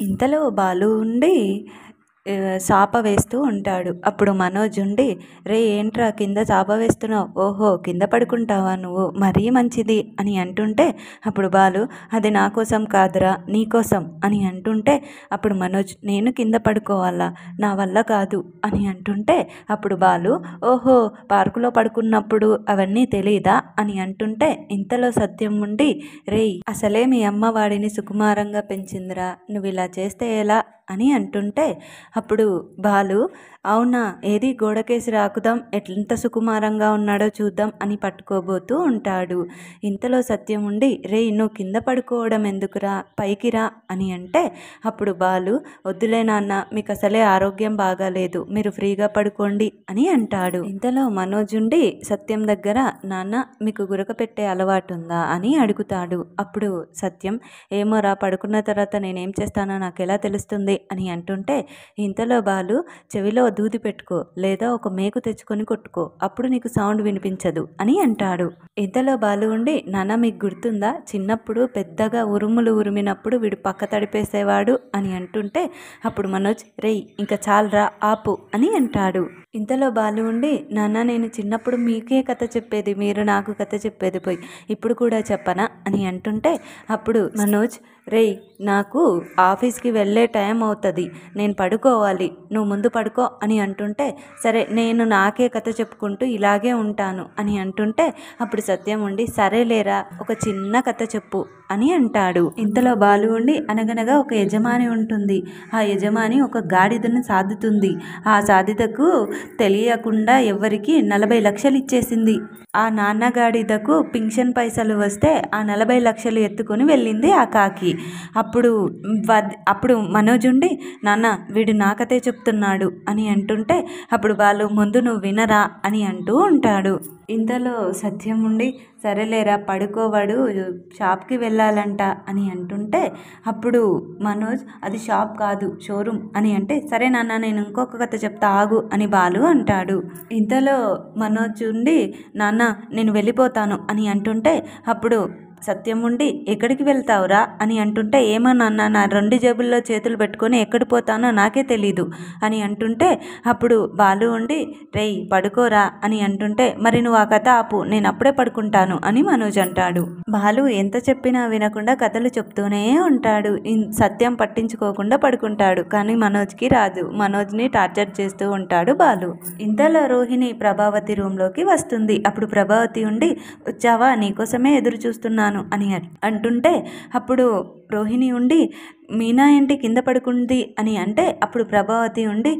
ఇంతలో బాలు ఉండి చాప వేస్తూ ఉంటాడు. అప్పుడు మనోజ్ ఉండి, రే ఏంట్రా కింద చాప వేస్తున్నావు? ఓహో కింద పడుకుంటావా నువ్వు, మరీ మంచిది అని అంటుంటే అప్పుడు బాలు, అది నా కోసం కాదురా నీకోసం అని అంటుంటే అప్పుడు మనోజ్, నేను కింద పడుకోవాలా, నా వల్ల కాదు అని అంటుంటే అప్పుడు బాలు, ఓహో పార్కులో పడుకున్నప్పుడు అవన్నీ తెలీదా అని అంటుంటే ఇంతలో సత్యం ఉండి, రేయ్ అసలే మీ అమ్మ వాడిని సుకుమారంగా పెంచిందిరా, నువ్వు ఇలా చేస్తే ఎలా అని అంటుంటే అప్పుడు బాలు, అవునా ఏది గోడకేసి రాకుదాం, ఎంత సుకుమారంగా ఉన్నాడో చూద్దాం అని పట్టుకోబోతూ ఉంటాడు. ఇంతలో సత్యం ఉండి, రే నువ్వు కింద పడుకోవడం ఎందుకురా, పైకి రా అని అంటే అప్పుడు బాలు, వద్దులే నాన్న మీకు అసలే ఆరోగ్యం బాగాలేదు, మీరు ఫ్రీగా పడుకోండి అని అంటాడు. ఇంతలో మనోజ్ ఉండి సత్యం దగ్గర, నాన్న మీకు గురక పెట్టే అలవాటు ఉందా అని అడుగుతాడు. అప్పుడు సత్యం, ఏమోరా పడుకున్న తర్వాత నేనేం చేస్తానో నాకు ఎలా తెలుస్తుంది అని అంటుంటే ఇంతలో బాలు, చెవిలో దూది పెట్టుకో లేదా ఒక మేకు తెచ్చుకొని కొట్టుకో, అప్పుడు నీకు సౌండ్ వినిపించదు అని అంటాడు. ఇంతలో బాలు ఉండి, నాన్న మీకు గుర్తుందా చిన్నప్పుడు పెద్దగా ఉరుములు ఉరిమినప్పుడు వీడు పక్క తడిపేసేవాడు అని అంటుంటే అప్పుడు మనోజ్, రేయ్ ఇంకా చాలరా ఆపు అని అంటాడు. ఇంతలో బాలు ఉండి, నాన్న నేను చిన్నప్పుడు మీకే కథ చెప్పేది, మీరు నాకు కథ చెప్పేది పోయి ఇప్పుడు కూడా చెప్పనా అని అంటుంటే అప్పుడు మనోజ్, రేయ్ నాకు ఆఫీస్కి వెళ్ళే టైం అవుతుంది, నేను పడుకోవాలి, నువ్వు ముందు పడుకో అని అంటుంటే సరే నేను నాకే కథ చెప్పుకుంటూ ఇలాగే ఉంటాను అని అంటుంటే అప్పుడు సత్యం ఉండి, సరేలేరా ఒక చిన్న కథ చెప్పు అని అంటాడు. ఇంతలో బాలు ఉండి, అనగనగా ఒక యజమాని ఉంటుంది, ఆ యజమాని ఒక గాడిదను సాదుతుంది, ఆ సాదిదకు తెలియకుండా ఎవరికి 40 లక్షలు ఇచ్చేసింది. ఆ నాన్నగాడిదకు పింఛన్ పైసలు వస్తే ఆ 40 లక్షలు ఎత్తుకొని వెళ్ళింది ఆ కాకి. అప్పుడు మనోజ్ ఉండి, నాన్న వీడు నా కథే చెప్తున్నాడు అని అంటుంటే అప్పుడు వాళ్ళు, ముందు నువ్వు వినరా అని అంటూ ఉంటాడు. ఇంతలో సత్యం ఉండి, సరేలేరా పడుకోవాడు షాప్కి వెళ్ళాలంట అని అంటుంటే అప్పుడు మనోజ్, అది షాప్ కాదు షోరూమ్ అని అంటే, సరే నాన్న నేను ఇంకొక కథ చెప్తా ఆగు అని బాలు అంటాడు. ఇంతలో మనోజ్ ఉండి, నాన్న నేను వెళ్ళిపోతాను అని అంటుంటే అప్పుడు సత్యం ఉండి, ఎక్కడికి వెళ్తావురా అని అంటుంటే, ఏమో నాన్న నా 2 జేబుల్లో చేతులు పెట్టుకొని ఎక్కడికి పోతానో నాకే తెలీదు అని అంటుంటే అప్పుడు బాలు ఉండి, రేయ్ పడుకోరా అని అంటుంటే, మరి నువ్వు ఆ కథ ఆపు నేను అప్పుడే పడుకుంటాను అని మనోజ్ అంటాడు. బాలు ఎంత చెప్పినా వినకుండా కథలు చెప్తూనే ఉంటాడు. సత్యం పట్టించుకోకుండా పడుకుంటాడు, కానీ మనోజ్కి రాదు, మనోజ్ని టార్చర్ చేస్తూ ఉంటాడు బాలు. ఇంతలో రోహిణి ప్రభావతి రూమ్లోకి వస్తుంది. అప్పుడు ప్రభావతి ఉండి, వచ్చావా నీకోసమే ఎదురు చూస్తున్నాను అని అంటుంటే అప్పుడు రోహిణి ఉండి, మీనా ఏంటి కింద పడుకుంది అని అంటే అప్పుడు ప్రభావతి ఉండి,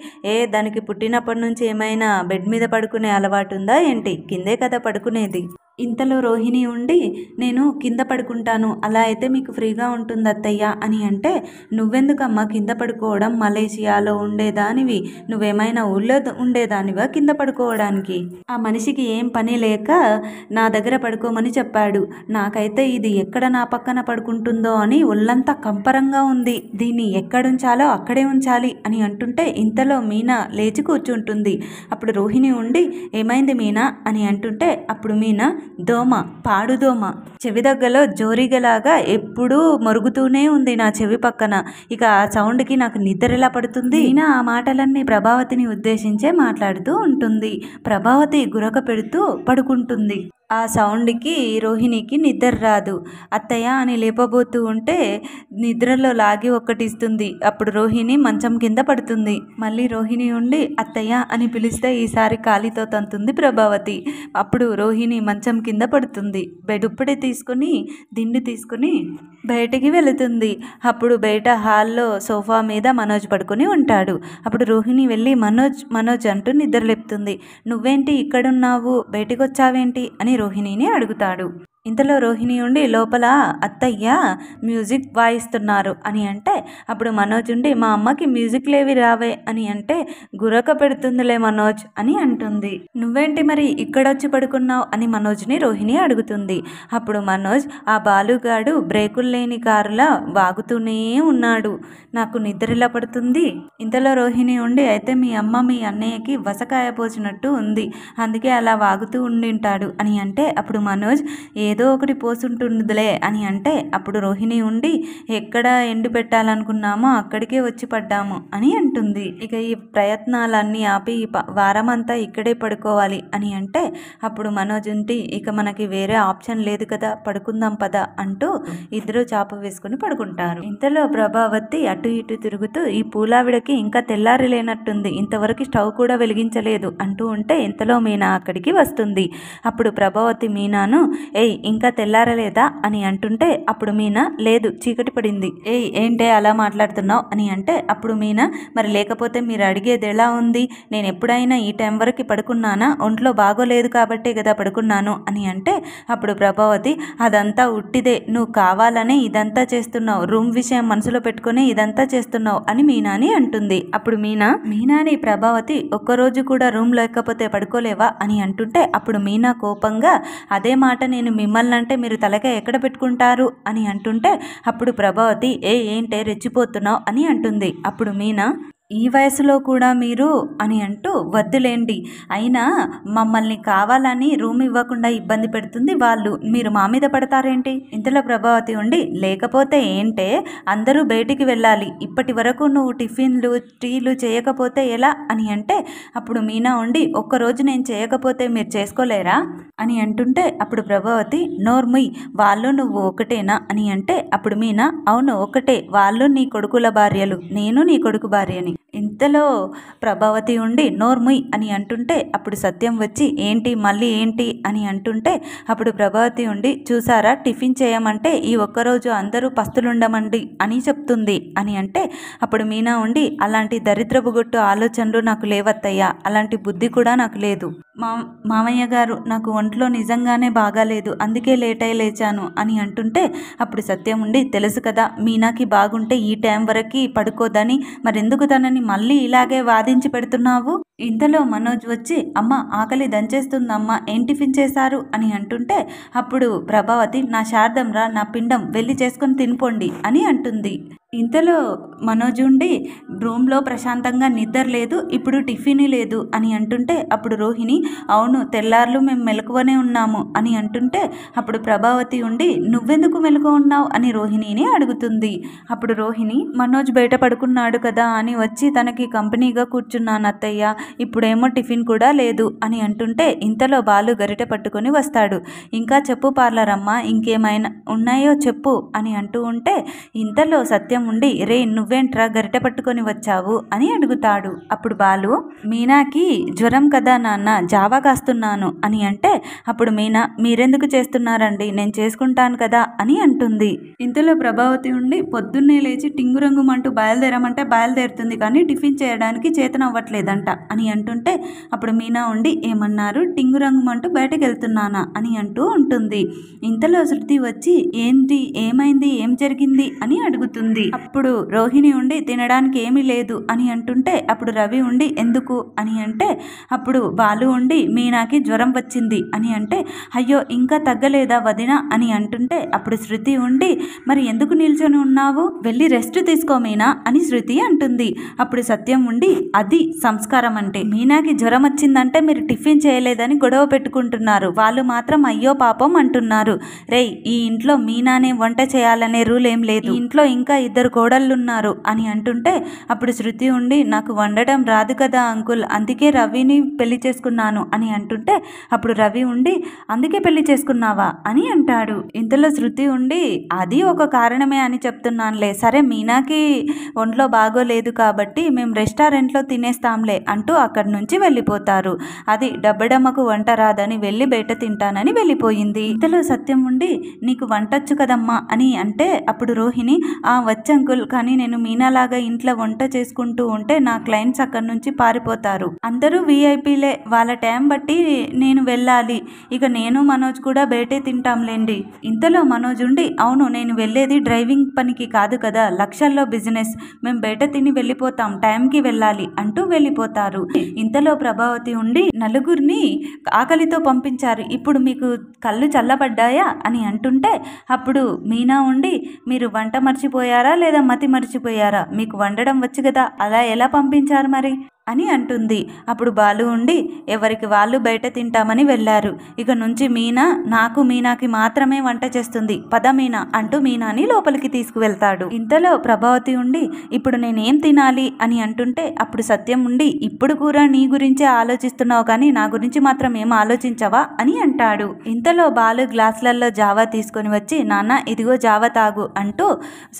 దానికి పుట్టినప్పటి నుంచి ఏమైనా బెడ్ మీద పడుకునే అలవాటు ఉందా ఏంటి, కిందే కదా పడుకునేది. ఇంతలో రోహిణి ఉండి, నేను కింద పడుకుంటాను, అలా అయితే మీకు ఫ్రీగా ఉంటుంది అత్తయ్య అని అంటే, నువ్వెందుకమ్మా కింద పడుకోవడం, మలేషియాలో ఉండేదానివి, నువ్వేమైనా ఊళ్ళో ఉండేదానివా కింద పడుకోవడానికి, ఆ మనిషికి ఏం పని లేక నా దగ్గర పడుకోమని చెప్పాడు, నాకైతే ఇది ఎక్కడ నా పక్కన పడుకుంటుందో అని ఒళ్ళంతా కంపరంగా ఉంది, దీన్ని ఎక్కడుంచాలో అక్కడే ఉంచాలి అని అంటుంటే ఇంతలో మీనా లేచి కూర్చుంటుంది. అప్పుడు రోహిణి ఉండి, ఏమైంది మీనా అని అంటుంటే అప్పుడు మీనా, దోమ పాడుదోమ చెవి దగ్గరలో జోరిగలాగా ఎప్పుడూ మరుగుతూనే ఉంది నా చెవి పక్కన, ఇక ఆ సౌండ్కి నాకు నిద్ర ఎలా పడుతుంది. మీనా ఆ మాటలన్నీ ప్రభావతిని ఉద్దేశించే మాట్లాడుతూ ఉంటుంది. ప్రభావతి గురక పెడుతూ పడుకుంటుంది. ఆ సౌండ్కి రోహిణికి నిద్ర రాదు. అత్తయ్య అని లేపబోతూ ఉంటే నిద్రలో లాగి ఒక్కటిస్తుంది. అప్పుడు రోహిణి మంచం కింద పడుతుంది. మళ్ళీ రోహిణి ఉండి అత్తయ్య అని పిలిస్తే ఈసారి కాలితో తంతుంది ప్రభావతి. అప్పుడు రోహిణి మంచం కింద పడుతుంది. దుప్పటి తీసుకుని దిండు తీసుకుని బయటికి వెళుతుంది. అప్పుడు బయట హాల్లో సోఫా మీద మనోజ్ పడుకొని ఉంటాడు. అప్పుడు రోహిణి వెళ్ళి మనోజ్ అంటూ నిద్రలేపుతుంది. నువ్వేంటి ఇక్కడున్నావు, బయటికి వచ్చావేంటి అని రోహిణిని అడుగుతాడు. ఇంతలో రోహిణి ఉండి, లోపల అత్తయ్య మ్యూజిక్ వాయిస్తున్నారు అని అంటే అప్పుడు మనోజ్ ఉండి, మా అమ్మకి మ్యూజిక్ లేవి రావే అని అంటే, గురక పెడుతుందిలే మనోజ్ అని అంటుంది. నువ్వేంటి మరి ఇక్కడొచ్చి పడుకున్నావు అని మనోజ్ని రోహిణి అడుగుతుంది. అప్పుడు మనోజ్, ఆ బాలుగాడు బ్రేకులు లేని కారులా వాగుతూనే ఉన్నాడు, నాకు నిద్రలా పడుతుంది. ఇంతలో రోహిణి ఉండి, అయితే మీ అమ్మ మీ అన్నయ్యకి వసకాయ పోసినట్టు ఉంది, అందుకే అలా వాగుతూ ఉండింటాడు అని అంటే అప్పుడు మనోజ్, ఏదో ఒకటి పోసుంటుందిలే అని అంటే అప్పుడు రోహిణి ఉండి ఎక్కడ ఎండు పెట్టాలనుకున్నామో అక్కడికే వచ్చి పడ్డాము అని అంటుంది. ఇక ఈ ప్రయత్నాలన్నీ ఆపి వారమంతా ఇక్కడే పడుకోవాలి అని అంటే అప్పుడు మనోజ్ ఉండి ఇక మనకి వేరే ఆప్షన్ లేదు కదా, పడుకుందాం పద అంటూ ఇద్దరు చాప వేసుకుని పడుకుంటారు. ఇంతలో ప్రభావతి అటు ఇటు తిరుగుతూ ఈ పూలావిడకి ఇంకా తెల్లారి లేనట్టుంది, ఇంతవరకు స్టవ్ కూడా వెలిగించలేదు అంటూ ఉంటే ఇంతలో మీనా అక్కడికి వస్తుంది. అప్పుడు ప్రభావతి మీనాను ఏయ్ ఇంకా తెల్లారలేదా అని అంటుంటే అప్పుడు మీనా లేదు చీకటి పడింది. ఏయ్ ఏంటే అలా మాట్లాడుతున్నావు అని అంటే అప్పుడు మీనా మరి లేకపోతే మీరు అడిగేది ఎలా ఉంది, నేను ఎప్పుడైనా ఈ టైం వరకు పడుకున్నానా, ఒంట్లో బాగోలేదు కాబట్టే కదా పడుకున్నాను అని అంటే అప్పుడు ప్రభావతి అదంతా ఉట్టిదే, నువ్వు కావాలనే ఇదంతా చేస్తున్నావు, రూమ్ విషయం మనసులో పెట్టుకుని ఇదంతా చేస్తున్నావు అని మీనాని అంటుంది. అప్పుడు మీనాని ప్రభావతి ఒక్కరోజు కూడా రూమ్ లేకపోతే పడుకోలేవా అని అంటుంటే అప్పుడు మీనా కోపంగా అదే మాట నేను మిమ్మల్ని అంటే మీరు తలకాయ ఎక్కడ పెట్టుకుంటారు అని అంటుంటే అప్పుడు ప్రభావతి ఏంటే రెచ్చిపోతున్నావు అని అంటుంది. అప్పుడు మీనా ఈ వయసులో కూడా మీరు అని అంటూ వద్దులేండి, అయినా మమ్మల్ని కావాలని రూమ్ ఇవ్వకుండా ఇబ్బంది పెడుతుంది వాళ్ళు, మీరు మా మీద పడతారేంటి. ఇంతలో ప్రభావతి ఉండి లేకపోతే ఏంటే అందరూ బయటికి వెళ్ళాలి, ఇప్పటి వరకు నువ్వు టిఫిన్లు టీలు చేయకపోతే ఎలా అని అంటే అప్పుడు మీనా ఉండి ఒక్కరోజు నేను చేయకపోతే మీరు చేసుకోలేరా అని అంటుంటే అప్పుడు ప్రభావతి నోర్ముయ్ వాళ్ళు నువ్వు ఒకటేనా అని అంటే అప్పుడు మీనా అవును ఒకటే, వాళ్ళు నీ కొడుకుల భార్యలు, నేను నీ కొడుకు భార్యని. ఇంతలో ప్రభావతి ఉండి నోర్ముయ్ అని అంటుంటే అప్పుడు సత్యం వచ్చి ఏంటి మళ్ళీ ఏంటి అని అంటుంటే అప్పుడు ప్రభావతి ఉండి చూసారా టిఫిన్ చేయమంటే ఈ ఒక్కరోజు అందరూ పస్తులుండమండి అని చెప్తుంది అని అంటే అప్పుడు మీనా ఉండి అలాంటి దరిద్రపు గొట్టు ఆలోచనలు నాకు లేవత్తయ్యా, అలాంటి బుద్ధి కూడా నాకు లేదు. మామయ్య గారు నాకు ఒంట్లో నిజంగానే బాగాలేదు, అందుకే లేట్ అయి లేచాను అని అంటుంటే అప్పుడు సత్యం ఉండి తెలుసు కదా మీనాకి బాగుంటే ఈ టైం వరకు పడుకోదని, మరెందుకు తనని మళ్ళీ ఇలాగే వాదించి పెడుతున్నావు. ఇంతలో మనోజ్ వచ్చి అమ్మ ఆకలి దంచేస్తుందమ్మా ఏం టిఫిన్ చేశారు అని అంటుంటే అప్పుడు ప్రభావతి నా శారదం రా నా పిండం వెళ్ళి చేసుకొని తినిపోండి అని అంటుంది. ఇంతలో మనోజ్ ఉండి రూమ్లో ప్రశాంతంగా నిద్ర లేదు, ఇప్పుడు టిఫిన్ లేదు అని అంటుంటే అప్పుడు రోహిణి అవును తెల్లార్లు మేము మెలకువనే ఉన్నాము అని అంటుంటే అప్పుడు ప్రభావతి ఉండి నువ్వెందుకు మెలకువ ఉన్నావు అని రోహిణిని అడుగుతుంది. అప్పుడు రోహిణి మనోజ్ బయట పడుకున్నాడు కదా అని వచ్చి తనకి కంపెనీగా కూర్చున్నాను అత్తయ్య, ఇప్పుడేమో టిఫిన్ కూడా లేదు అని అంటుంటే ఇంతలో బాలు గరిటె పట్టుకొని వస్తాడు. ఇంకా చెప్పు పార్లరమ్మ ఇంకేమైనా ఉన్నాయో చెప్పు అని అంటూ ఉంటే ఇంతలో సత్యం ఉండి రే నువ్వేంట్రా గరిటె పట్టుకొని వచ్చావు అని అడుగుతాడు. అప్పుడు బాలు మీనాకి జ్వరం కదా నాన్న జావా కాస్తున్నాను అని అంటే అప్పుడు మీనా మీరెందుకు చేస్తున్నారండి నేను చేసుకుంటాను కదా అని అంటుంది. ఇంతలో ప్రభావతి ఉండి పొద్దున్నే లేచి టింగురంగుమంటూ బయలుదేరమంటే బయలుదేరుతుంది కానీ టిఫిన్ చేయడానికి చేతనవ్వట్లేదంట అని అంటుంటే అప్పుడు మీనా ఉండి ఏమన్నారు టింగురంగుమంటూ బయటకు వెళ్తున్నానా అని అంటూ ఉంటుంది. ఇంతలో శృతి వచ్చి ఏంటి ఏమైంది ఏం జరిగింది అని అడుగుతుంది. అప్పుడు రోహిణి ఉండి తినడానికి ఏమీ లేదు అని అంటుంటే అప్పుడు రవి ఉండి ఎందుకు అని అంటే అప్పుడు బాలు ఉండి మీనాకి జ్వరం వచ్చింది అని అంటే అయ్యో ఇంకా తగ్గలేదా వదిన అని అంటుంటే అప్పుడు శృతి ఉండి మరి ఎందుకు నిల్చొని ఉన్నావు వెళ్ళి రెస్ట్ తీసుకో మీనా అని శృతి అంటుంది. అప్పుడు సత్యం ఉండి అది సంస్కారం అంటే, మీనాకి జ్వరం వచ్చిందంటే మీరు టిఫిన్ చేయలేదని గొడవ పెట్టుకుంటున్నారు, వాళ్ళు మాత్రం అయ్యో పాపం అంటున్నారు. రేయ్ ఈ ఇంట్లో మీనానే వంట చేయాలనే రూల్ ఏం లేదు, ఇంట్లో ఇంకా ఇద్దరు కోడళ్ళున్నారు అని అంటుంటే అప్పుడు శృతి ఉండి నాకు వండటం రాదు కదా అంకుల్ అందుకే రవిని పెళ్లి చేసుకున్నాను అని అంటుంటే అప్పుడు రవి ఉండి అందుకే పెళ్లి చేసుకున్నావా అని అంటాడు. ఇంతలో శృతి ఉండి అది ఒక కారణమే అని చెప్తున్నానులే, సరే మీనాకి ఒంట్లో బాగోలేదు కాబట్టి మేము రెస్టారెంట్లో తినేస్తాంలే అంటూ అక్కడి నుంచి వెళ్ళిపోతారు. అది డబ్బడమ్మకు వంట రాదని వెళ్ళి బయట తింటానని వెళ్ళిపోయింది. ఇంతలో సత్యం ఉండి నీకు వంటొచ్చు కదమ్మా అని అంటే అప్పుడు రోహిణి వచ్చంకుల్ కానీ నేను మీనాలాగా ఇంట్లో వంట చేసుకుంటూ ఉంటే నా క్లయింట్స్ అక్కడి నుంచి పారిపోతారు, అందరూ వీఐపీలే వాళ్ళ టైం బట్టి నేను వెళ్ళాలి, ఇక నేను మనోజ్ కూడా బయటే తింటాంలేండి. ఇంతలో మనోజ్ ఉండి అవును నేను వెళ్ళేది డ్రైవింగ్ పనికి కాదు కదా లక్షల్లో బిజినెస్, మేము బయట తిని వెళ్ళిపోతాం టైంకి వెళ్ళాలి అంటూ వెళ్ళిపోతారు. ఇంతలో ప్రభావతి ఉండి నలుగురిని ఆకలితో పంపించారు, ఇప్పుడు మీకు కళ్ళు చల్లబడ్డాయా అని అంటుంటే అప్పుడు మీనా ఉండి మీరు వంట మర్చిపోయారా లేదా మతి మర్చిపోయారా, మీకు వండడం వచ్చు కదా అలా ఎలా పంపించారు మరి అని అంటుంది. అప్పుడు బాలు ఉండి ఎవరికి వాళ్ళు బయట తింటామని వెళ్ళారు. ఇక నుంచి మీనాకి మాత్రమే వంట చేస్తుంది, పద మీనా అంటూ మీనాని లోపలికి తీసుకువెళ్తాడు. ఇంతలో ప్రభావతి ఉండి ఇప్పుడు నేనేం తినాలి అని అంటుంటే అప్పుడు సత్యం ఉండి ఇప్పుడు కూడా నీ గురించే ఆలోచిస్తున్నావు కానీ నా గురించి మాత్రం ఏం ఆలోచించవా అని అంటాడు. ఇంతలో బాలు గ్లాసులలో జావా తీసుకొని వచ్చి నాన్న ఇదిగో జావా తాగు అంటూ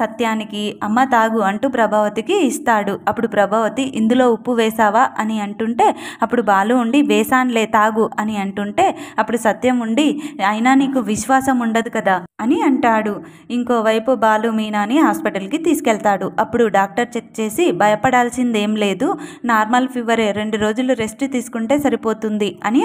సత్యానికి అమ్మ తాగు అంటూ ప్రభావతికి ఇస్తాడు. అప్పుడు ప్రభావతి ఇందులో ఉప్పు వేసావా అని అంటుంటే అప్పుడు బాలు ఉండి వేసాన్లే తాగు అని అంటుంటే అప్పుడు సత్యం ఉండి అయినా నీకు విశ్వాసం ఉండదు కదా అని అంటాడు. ఇంకోవైపు బాలు మీనాని హాస్పిటల్కి తీసుకెళ్తాడు. అప్పుడు డాక్టర్ చెక్ చేసి భయపడాల్సిందేం లేదు, నార్మల్ ఫీవరే, 2 రోజులు రెస్ట్ తీసుకుంటే సరిపోతుంది అని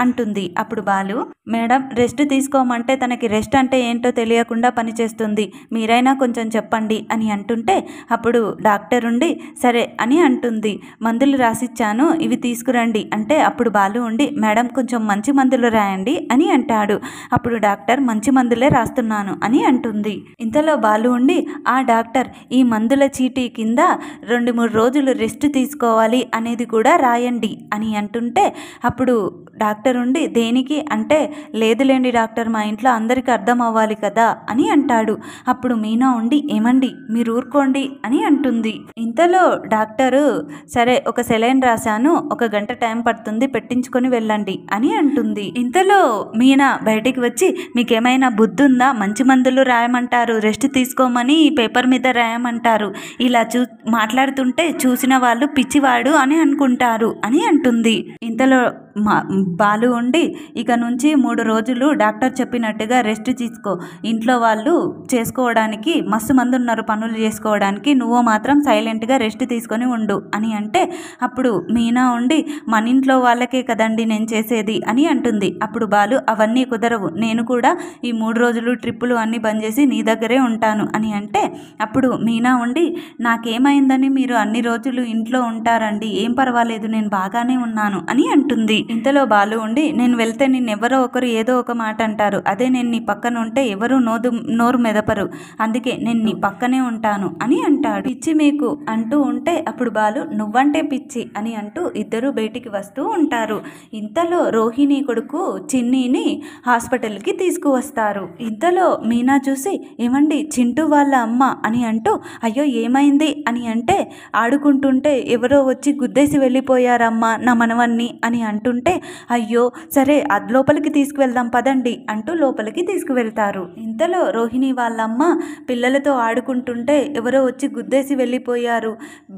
అంటుంది. అప్పుడు బాలు మేడం రెస్ట్ తీసుకోమంటే తనకి రెస్ట్ అంటే ఏంటో తెలియకుండా పనిచేస్తుంది, మీరైనా కొంచెం చెప్పండి అని అంటుంటే అప్పుడు డాక్టర్ ఉండి సరే అని అంటుంది. మందులు రాసిచ్చాను ఇవి తీసుకురండి అంటే అప్పుడు బాలు ఉండి మేడం కొంచెం మంచి మందులు రాయండి అని అంటాడు. అప్పుడు డాక్టర్ మంచి మందులే రాస్తున్నాను అని అంటుంది. ఇంతలో బాలు ఉండి ఆ డాక్టర్ ఈ మందుల చీటీ కింద 2-3 రోజులు రెస్ట్ తీసుకోవాలి అనేది కూడా రాయండి అని అంటుంటే అప్పుడు డాక్టర్ ఉండి దేనికి అంటే లేదులేండి డాక్టర్ మా ఇంట్లో అందరికీ అర్థం అవ్వాలి కదా అని అంటాడు. అప్పుడు మీనా ఉండి ఏమండి మీరు ఊరుకోండి అని అంటుంది. ఇంతలో డాక్టరు సరే ఒక సెలైన్ రాశాను 1 గంట టైం పడుతుంది పెట్టించుకొని వెళ్ళండి అని అంటుంది. ఇంతలో మీనా బయటికి వచ్చి మీకేమైనా బుద్ధి ఉందా, మంచి మందులు రాయమంటారు, రెస్ట్ తీసుకోమని పేపర్ మీద రాయమంటారు, ఇలా మాట్లాడుతుంటే చూసిన వాళ్ళు పిచ్చివాడు అని అనుకుంటారు అని అంటుంది. ఇంతలో బాలు ఉండి ఇక నుంచి 3 రోజులు డాక్టర్ చెప్పినట్టుగా రెస్ట్ తీసుకో, ఇంట్లో వాళ్ళు చేసుకోవడానికి మస్తు మంది ఉన్నారు పనులు చేసుకోవడానికి, నువ్వు మాత్రం సైలెంట్గా రెస్ట్ తీసుకొని ఉండు అని అంటే అప్పుడు మీనా ఉండి మన ఇంట్లో వాళ్ళకే కదండి నేను చేసేది అని అంటుంది. అప్పుడు బాలు అవన్నీ కుదరవు, నేను కూడా ఈ 3 రోజులు ట్రిప్పులు అన్నీ బంద్ చేసి నీ దగ్గరే ఉంటాను అని అంటే అప్పుడు మీనా ఉండి నాకేమైందని మీరు అన్ని రోజులు ఇంట్లో ఉంటారండి, ఏం పర్వాలేదు నేను బాగానే ఉన్నాను అని అంటుంది. ఇంతలో బాలు ఉండి నేను వెళ్తే నిన్నెవరో ఒకరు ఏదో ఒక మాట అంటారు, అదే నేను నీ పక్కన ఉంటే ఎవరు నోరు మెదపరు, అందుకే నేను నీ పక్కనే ఉంటాను అని అంటాడు. పిచ్చి మీకు అంటూ ఉంటే అప్పుడు బాలు నువ్వంటే పిచ్చి అని అంటూ ఇద్దరు బయటికి వస్తూ ఉంటారు. ఇంతలో రోహిణి కొడుకు చిన్నీని హాస్పిటల్కి తీసుకువస్తారు. ఇంతలో మీనా చూసి ఏమండి చింటూ వాళ్ళ అమ్మ అని అంటూ అయ్యో ఏమైంది అని అంటే ఆడుకుంటుంటే ఎవరో వచ్చి గుద్దేసి వెళ్ళిపోయారమ్మా నా మనవన్ని అని అంటుంటే అయ్యో సరే అది లోపలికి తీసుకువెళ్దాం పదండి అంటూ లోపలికి తీసుకువెళ్తారు. ఇంతలో రోహిణి వాళ్ళమ్మ పిల్లలతో ఆడుకుంటుంటే ఎవరో వచ్చి గుద్దేసి వెళ్ళిపోయారు,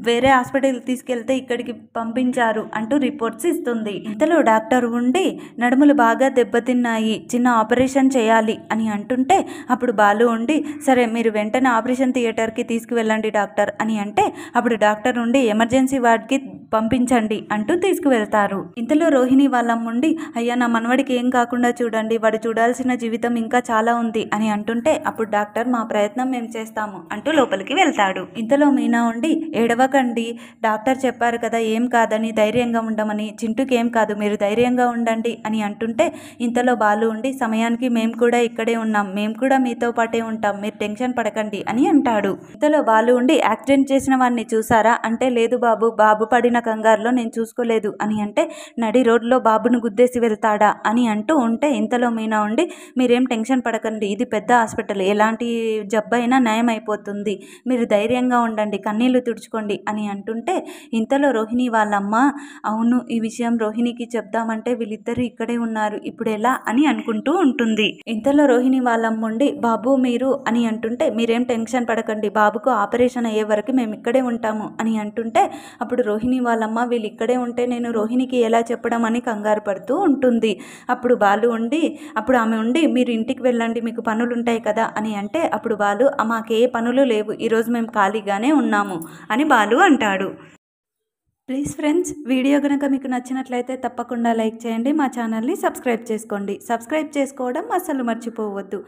వేరే హాస్పిటల్కి తీసుకెళ్తే ఇక్కడికి పంపించారు అంటూ రిపోర్ట్స్ ఇస్తుంది. ఇంతలో డాక్టర్ ఉండి నడుములు బాగా దెబ్బతిన్నాయి, చిన్న ఆపరేషన్ చేయాలి అని అంటుంటే అప్పుడు బాలు ఉండి సరే మీరు వెంటనే ఆపరేషన్ థియేటర్కి తీసుకువెళ్ళండి డాక్టర్ అని అంటే అప్పుడు డాక్టర్ ఉండి ఎమర్జెన్సీ వార్డ్కి పంపించండి అంటూ తీసుకువెళ్తారు. ఇంతలో రోహిణి వాళ్ళమ్మ ఉండి అయ్యా నా మనవడికి ఏం కాకుండా చూడండి, వాడు చూడాల్సిన జీవితం ఇంకా చాలా ఉంది అని అంటుంటే అప్పుడు డాక్టర్ మా ప్రయత్నం మేము చేస్తాము అంటూ లోపలికి వెళ్తాడు. ఇంతలో మీనా ఉండి ఏడవకండి, డాక్టర్ చెప్పారు కదా ఏం కాదని, ధైర్యంగా ఉండమని, చింటూకి ఏం కాదు మీరు ధైర్యంగా ఉండండి అని అంటుంటే ఇంతలో బాలు ఉండి సమయానికి మేము కూడా ఇక్కడే ఉన్నాం, మేము కూడా మీతో పాటే ఉంటాం, మీరు టెన్షన్ పడకండి అని అంటాడు. ఇంతలో బాలు ఉండి యాక్సిడెంట్ చేసిన వాడిని చూసారా అంటే లేదు బాబు పడిన కంగారులో నేను చూసుకోలేదు అని అంటే నడి రోడ్లో బాబును గుద్దేసి వెళ్తాడా అని అంటూ ఉంటే ఇంతలో మీనా ఉండి మీరేం టెన్షన్ పడకండి, ఇది పెద్ద హాస్పిటల్, ఎలాంటి జబ్బైనా నయం అయిపోతుంది, మీరు ధైర్యంగా ఉండండి, కన్నీళ్లు తుడుచుకోండి అని అంటుంటే ఇంతలో రోహిణి వాళ్ళమ్మ అవును ఈ విషయం రోహిణికి చెప్దామంటే వీళ్ళిద్దరూ ఇక్కడే ఉన్నారు ఇప్పుడు ఎలా అని అనుకుంటూ ఉంటుంది. ఇంతలో రోహిణి వాళ్ళమ్మ ఉండి బాబు మీరు అని అంటుంటే మీరేం టెన్షన్ పడకండి, బాబుకు ఆపరేషన్ అయ్యే వరకు మేము ఇక్కడే ఉంటాము అని అంటుంటే అప్పుడు రోహిణి వాళ్ళమ్మ వీళ్ళు ఇక్కడే ఉంటే నేను రోహిణికి ఎలా చెప్పడం అని కంగారు పడుతూ ఉంటుంది. అప్పుడు బాలు ఉండి అప్పుడు ఆమె ఉండి మీరు ఇంటికి వెళ్ళండి మీకు పనులు ఉంటాయి కదా అని అంటే అప్పుడు బాలు మాకే పనులు లేవు, ఈరోజు మేము ఖాళీగానే ఉన్నాము అని బాలు అంటాడు. ప్లీజ్ ఫ్రెండ్స్ వీడియో కనుక మీకు నచ్చినట్లయితే తప్పకుండా లైక్ చేయండి, మా ఛానల్ని సబ్స్క్రైబ్ చేసుకోండి, సబ్స్క్రైబ్ చేసుకోవడం అస్సలు మర్చిపోవద్దు.